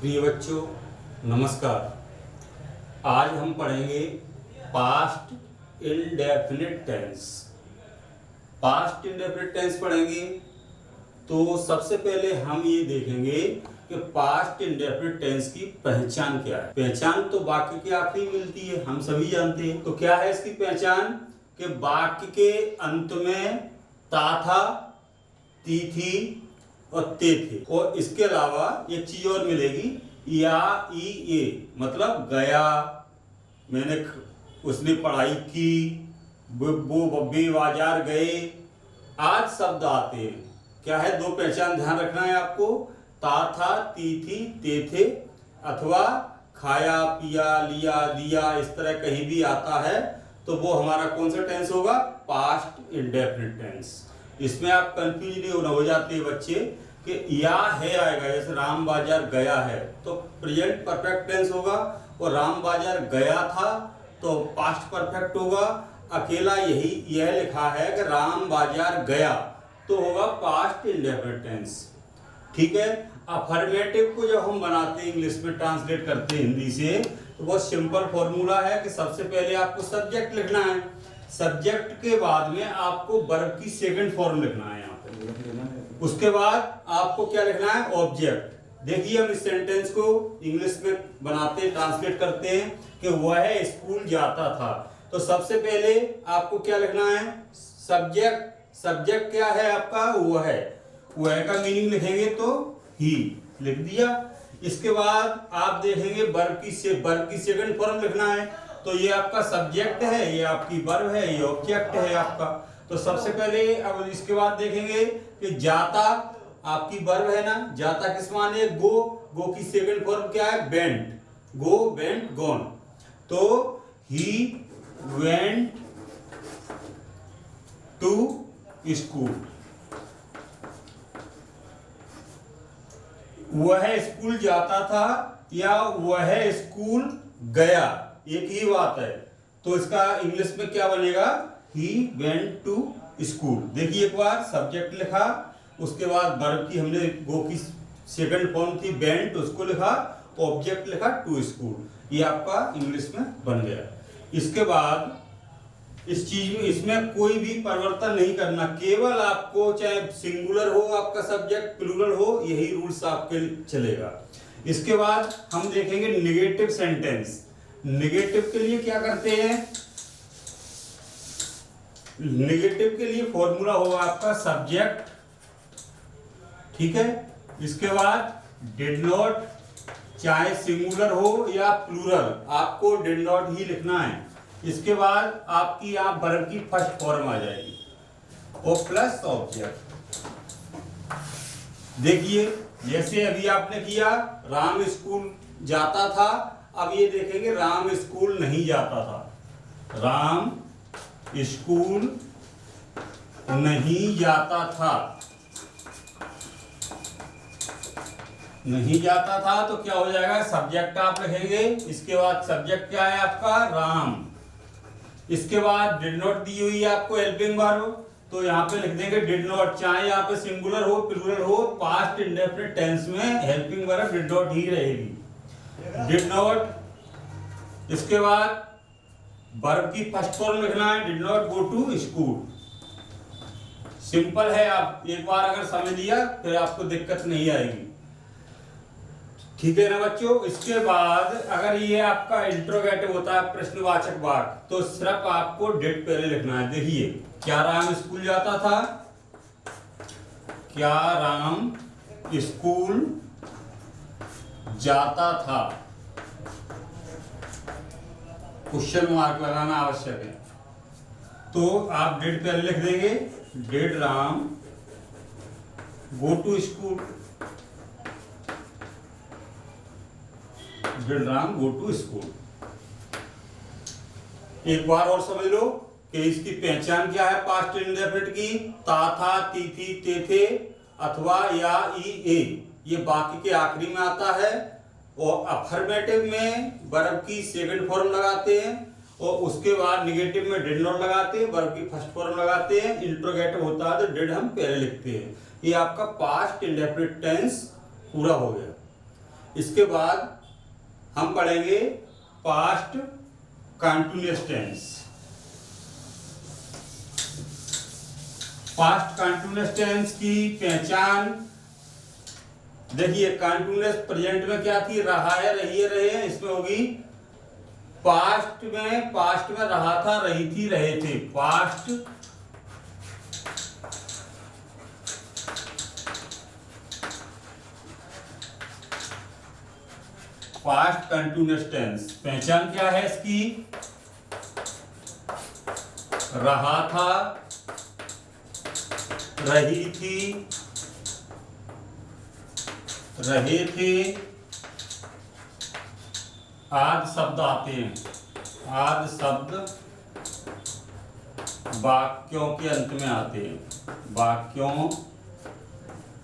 प्रिय बच्चों नमस्कार। आज हम पढ़ेंगे past indefinite tense. Past indefinite tense पढ़ेंगे तो सबसे पहले हम ये देखेंगे कि पास्ट इंडेफिनिट टेंस की पहचान क्या है। पहचान तो वाक्य के आखिरी मिलती है, हम सभी जानते हैं। तो क्या है इसकी पहचान कि वाक्य के अंत में ता था, ती थी और ते थे, और इसके अलावा एक चीज और मिलेगी, या ई ए, मतलब गया, मैंने, उसने पढ़ाई की, वो बब्बे बाजार गए, आज शब्द आते हैं। क्या है, दो पहचान ध्यान रखना है आपको, ता था, ती थी, ते थे, अथवा खाया, पिया, लिया, दिया, इस तरह कहीं भी आता है तो वो हमारा कौन सा टेंस होगा, पास्ट इंडेफिनिट टेंस। इसमें आप कंफ्यूज नहीं हो जाते हैं बच्चे कि या है आएगा, जैसे राम बाजार गया है तो प्रेजेंट परफेक्ट टेंस होगा, और राम बाजार गया था तो पास्ट परफेक्ट होगा। अकेला यह लिखा है कि राम बाजार गया तो होगा पास्ट इंडेफिनिट टेंस। ठीक है। अफर्मेटिव को जब हम बनाते हैं, इंग्लिश में ट्रांसलेट करते हैं हिंदी से, तो बहुत सिंपल फॉर्मूला है कि सबसे पहले आपको सब्जेक्ट लिखना है, सब्जेक्ट के बाद में आपको वर्ब की सेकंड फॉर्म लिखना है यहाँ पे, उसके बाद आपको क्या लिखना है, ऑब्जेक्ट। देखिए हम इस सेंटेंस को इंग्लिश में बनाते ट्रांसलेट करते हैं कि वह स्कूल जाता था, तो सबसे पहले आपको क्या लिखना है, सब्जेक्ट। सब्जेक्ट क्या है आपका, वह का मीनिंग लिखेंगे तो ही लिख दिया। इसके बाद आप देखेंगे वर्ब की सेकंड फॉर्म लिखना है, तो ये आपका सब्जेक्ट है, ये आपकी वर्ब है, ये ऑब्जेक्ट है आपका। तो सबसे पहले अब इसके बाद देखेंगे कि जाता आपकी वर्ब है ना, जाता किस माने, गो की सेकंड फॉर्म क्या है, वेंट, गो, वेंट, गॉन। तो ही वेंट टू स्कूल, वह स्कूल जाता था या वह स्कूल गया, एक ही बात है। तो इसका इंग्लिश में क्या बनेगा, ही वेंट टू स्कूल। देखिए एक बार सब्जेक्ट लिखा, उसके बाद वर्ब की हमने गो की सेकंड फॉर्म थी वेंट, उसको लिखा, ऑब्जेक्ट लिखा टू स्कूल, ये आपका इंग्लिश में बन गया। इसके बाद इस चीज में, इसमें कोई भी परिवर्तन नहीं करना, केवल आपको चाहे सिंगुलर हो आपका सब्जेक्ट, प्लूरल हो, यही रूल्स आपके चलेगा। इसके बाद हम देखेंगे निगेटिव सेंटेंस। निगेटिव के लिए क्या करते हैं, निगेटिव के लिए फॉर्मूला होगा आपका सब्जेक्ट, ठीक है। इसके बाद डिड नॉट, चाहे सिंगुलर हो या प्लूरल, आपको डिड नॉट ही लिखना है। इसके बाद आपकी यहां वर्ब की फर्स्ट फॉर्म आ जाएगी, और प्लस ऑब्जेक्ट। देखिए जैसे अभी आपने किया, राम स्कूल जाता था, अब ये देखेंगे राम स्कूल नहीं जाता था, राम स्कूल नहीं जाता था, नहीं जाता था, तो क्या हो जाएगा, सब्जेक्ट आप लिखेंगे। इसके बाद सब्जेक्ट क्या है आपका, राम। इसके बाद डिड नॉट दी हुई है आपको हेल्पिंग वर्ब, तो यहाँ पे लिख देंगे डिड नॉट, चाहे यहाँ पे सिंगुलर हो प्लूरल हो, पास्ट इंडेफिनिट टेंस में हेल्पिंग वर्ब डिड नॉट ही रहेगी, डिड नॉट। इसके बाद वर्ब की फर्स्ट फॉर्म लिखना है, did not go to school. Simple है, आप एक बार अगर समझ लिया फिर आपको दिक्कत नहीं आएगी, ठीक है ना बच्चों। इसके बाद अगर ये आपका इंट्रोगेटिव होता है, प्रश्नवाचक वाक्य, तो सिर्फ आपको डिड पहले लिखना है। देखिए, क्या राम स्कूल जाता था, क्या राम स्कूल जाता था, क्वेश्चन मार्क लगाना आवश्यक है। तो आप डिड पहले लिख देंगे, did Ram go to school, did Ram go to school. एक बार और समझ लो कि इसकी पहचान क्या है पास्ट इंडेफिनिट की, ता था, ती थी, ते थे, अथवा या ई ए, ये वाक्य के आखिरी में आता है। और अफर्मेटिव में वर्ब की सेकंड फॉर्म लगाते हैं, और उसके बाद निगेटिव में डिड नॉट लगाते हैं, वर्ब की फर्स्ट फॉर्म लगाते हैं। इंट्रोगेटिव होता है तो डिड हम पहले लिखते हैं। ये आपका पास्ट इंडेफिनिट टेंस पूरा हो गया। इसके बाद हम पढ़ेंगे past continuous tense. Past continuous tense की पहचान देखिए, कंटीन्यूअस प्रेजेंट में क्या थी, रहा है, रही है, रहे हैं, इसमें होगी पास्ट में रहा था, रही थी, रहे थे। पास्ट कंटीन्यूअस टेंस पहचान क्या है इसकी, रहा था, रही थी, रहे थे। आदि शब्द आते हैं, आदि शब्द वाक्यों के अंत में आते हैं, वाक्यों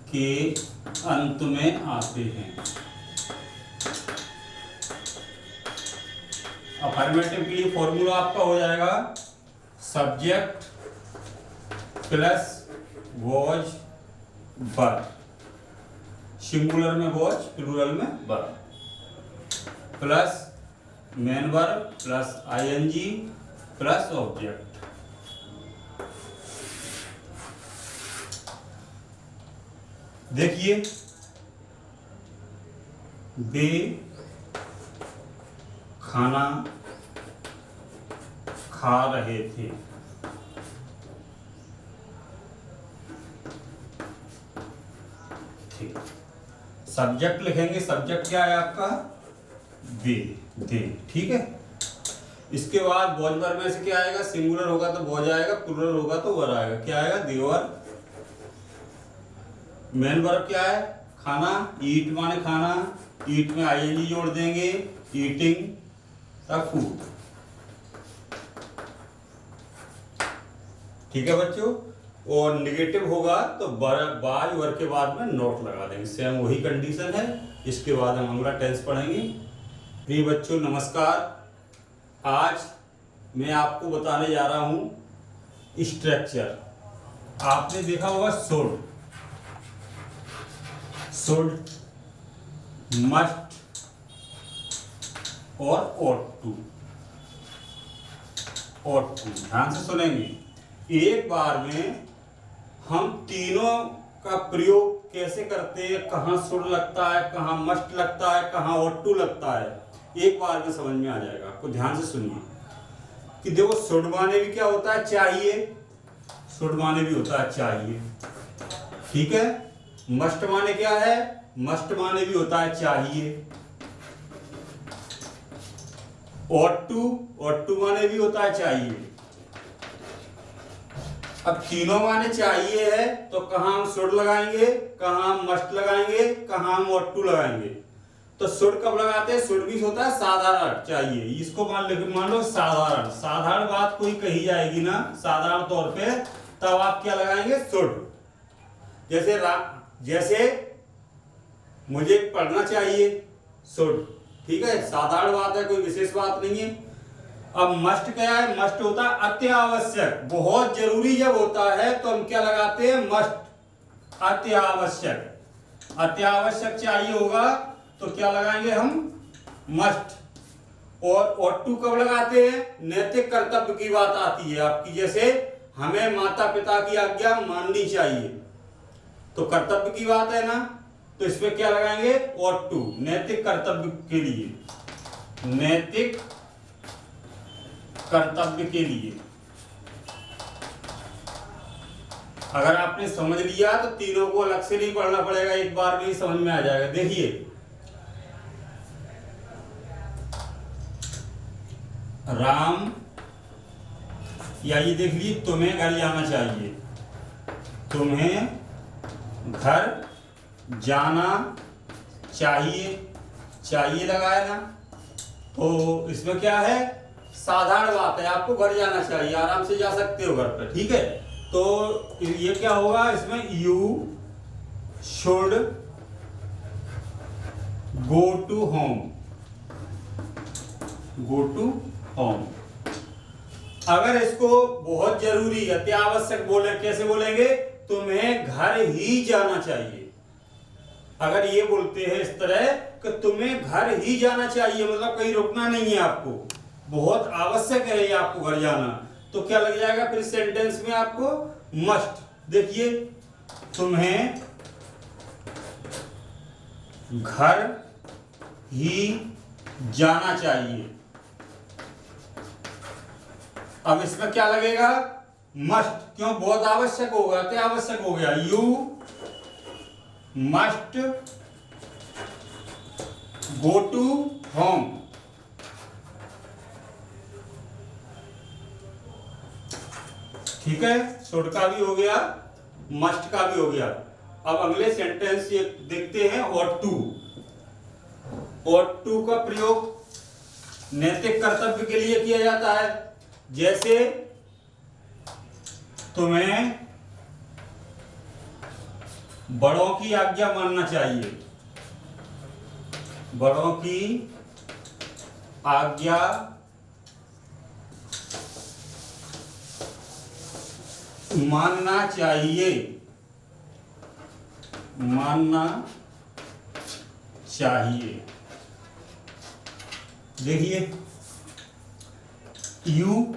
के अंत में आते हैं। अफर्मेटिव के लिए फॉर्मूला आपका हो जाएगा subject plus was were, singular में वॉज, प्लूरल में were, plus main verb plus ING plus object. देखिए, वे खाना खा रहे थे। ठीक, सब्जेक्ट लिखेंगे, सब्जेक्ट क्या है आपका, दे, ठीक है। इसके बाद वॉज वर्ब में से क्या आएगा, सिंगुलर होगा तो वॉज आएगा, प्लूरल होगा तो वर आएगा। क्या आएगा, देवर। मेन वर्ब क्या है, खाना, ईट माने खाना, ईट में आईएनजी जोड़ देंगे, ईटिंग द फूड। ठीक है बच्चों, और निगेटिव होगा तो बाज वर के बाद में नोट लगा देंगे। सेम वही कंडीशन है। इसके बाद हम अगला टेंस पढ़ेंगे। प्रिय बच्चों नमस्कार, आज मैं आपको बताने जा रहा हूं स्ट्रक्चर। आपने देखा होगा शुड, मस्ट और ought to। ध्यान से सुनेंगे। एक बार में हम तीनों का प्रयोग कैसे करते हैं, कहाँ शुड लगता है, कहाँ मस्ट लगता है, कहाँ ought to लगता है, एक बार में समझ में आ जाएगा। आपको ध्यान से सुनिए कि देखो, शुड माने भी क्या होता है, चाहिए। शुड माने भी होता है चाहिए, ठीक है। मस्ट माने क्या है, मस्ट माने भी होता है चाहिए। ought to माने भी होता है चाहिए। अब तीनों माने चाहिए है तो कहाँ हम शुड लगाएंगे, कहाँ हम मस्ट लगाएंगे, कहाँ हम ought to लगाएंगे। तो शुड कब लगाते हैं, शुड भी होता है साधारण, चाहिए। इसको मान लो साधारण बात कोई कही जाएगी ना साधारण तौर पे, तब आप क्या लगाएंगे, शुड। जैसे मुझे पढ़ना चाहिए, शुड, ठीक है, साधारण बात है, कोई विशेष बात नहीं है। अब मस्ट क्या है, मस्ट होता है अत्यावश्यक, बहुत जरूरी जब होता है तो हम क्या लगाते हैं, मस्ट। अत्यावश्यक, अत्यावश्यक चाहिए होगा तो क्या लगाएंगे हम, मस्ट। और ought to कब लगाते हैं, नैतिक कर्तव्य की बात आती है आपकी, जैसे हमें माता पिता की आज्ञा माननी चाहिए, तो कर्तव्य की बात है ना, तो इसमें क्या लगाएंगे, ought to, नैतिक कर्तव्य के लिए, नैतिक कर्तव्य के लिए। अगर आपने समझ लिया तो तीनों को अलग से नहीं पढ़ना पड़ेगा, एक बार में ही समझ में आ जाएगा। देखिए, राम, या ये देख लीजिए, तुम्हें घर जाना चाहिए, तुम्हें घर जाना चाहिए, चाहिए लगाया ना, तो इसमें क्या है, साधारण बात है, आपको घर जाना चाहिए, आराम से जा सकते हो घर पे, ठीक है। तो ये क्या होगा, इसमें you should go to home, go to home. अगर इसको बहुत जरूरी अत्यावश्यक बोले, कैसे बोलेंगे, तुम्हें घर ही जाना चाहिए, अगर ये बोलते हैं इस तरह कि तुम्हें घर ही जाना चाहिए, मतलब कहीं रुकना नहीं है आपको, बहुत आवश्यक है ये आपको घर जाना, तो क्या लग जाएगा फिर सेंटेंस में आपको? मस्ट। देखिए, तुम्हें घर ही जाना चाहिए। अब इसमें क्या लगेगा? मस्ट। क्यों? बहुत आवश्यक होगा, क्या आवश्यक हो गया? You must go to home. ठीक है, शुड का भी हो गया, मस्ट का भी हो गया। अब अगले सेंटेंस ये देखते हैं, ought to। ought to का प्रयोग नैतिक कर्तव्य के लिए किया जाता है। जैसे तुम्हें बड़ों की आज्ञा मानना चाहिए, बड़ों की आज्ञा मानना चाहिए, मानना चाहिए। देखिए, यू,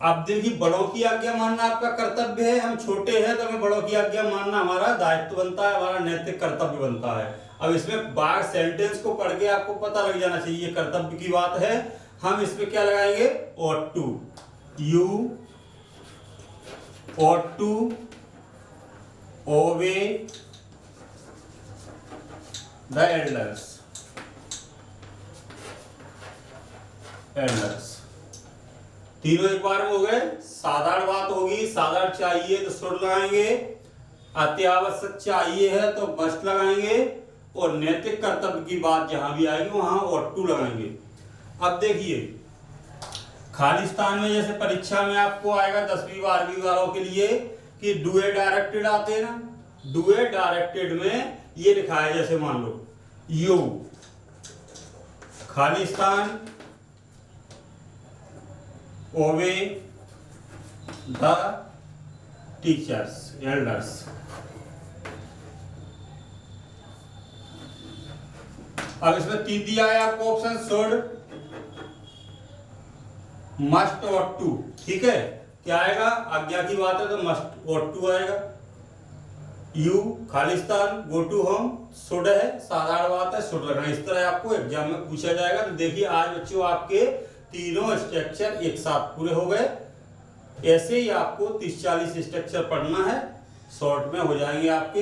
अब देखिए, बड़ों की आज्ञा मानना आपका कर्तव्य है। हम छोटे हैं तो हमें बड़ों की आज्ञा मानना हमारा दायित्व बनता है, हमारा नैतिक कर्तव्य बनता है। अब इसमें बार सेंटेंस को पढ़ के आपको पता लग जाना चाहिए ये कर्तव्य की बात है। हम इसमें क्या लगाएंगे? ought to। You ought to obey the elders। तीनों एक बार में हो गए। साधारण बात होगी, साधारण चाहिए तो शुड लगाएंगे, अत्यावश्यक चाहिए है तो मस्ट लगाएंगे, और नैतिक कर्तव्य की बात जहां भी आएगी वहां ought to लगाएंगे। अब देखिए, खालिस्तान में जैसे परीक्षा में आपको आएगा 10वीं 12वीं वालों के लिए कि डू ए डायरेक्टेड आते हैं ना, डू ए डायरेक्टेड में ये लिखा है, जैसे मान लो you Khalistan obey the teachers elders. अब इसमें तीन दिया है आपको option, should, must, ought to। ठीक है, क्या आएगा? आज्ञा की बात है तो मस्ट ought to आएगा। यू खालिस्तान गो टू होम, शुड है, साधारण बात है, शुड लगना। इस तरह आपको एग्जाम में पूछा जाएगा। तो देखिए, आज बच्चों आपके तीनों स्ट्रक्चर एक साथ पूरे हो गए। ऐसे ही आपको 30-40 स्ट्रक्चर पढ़ना है, शॉर्ट में हो जाएंगे आपके।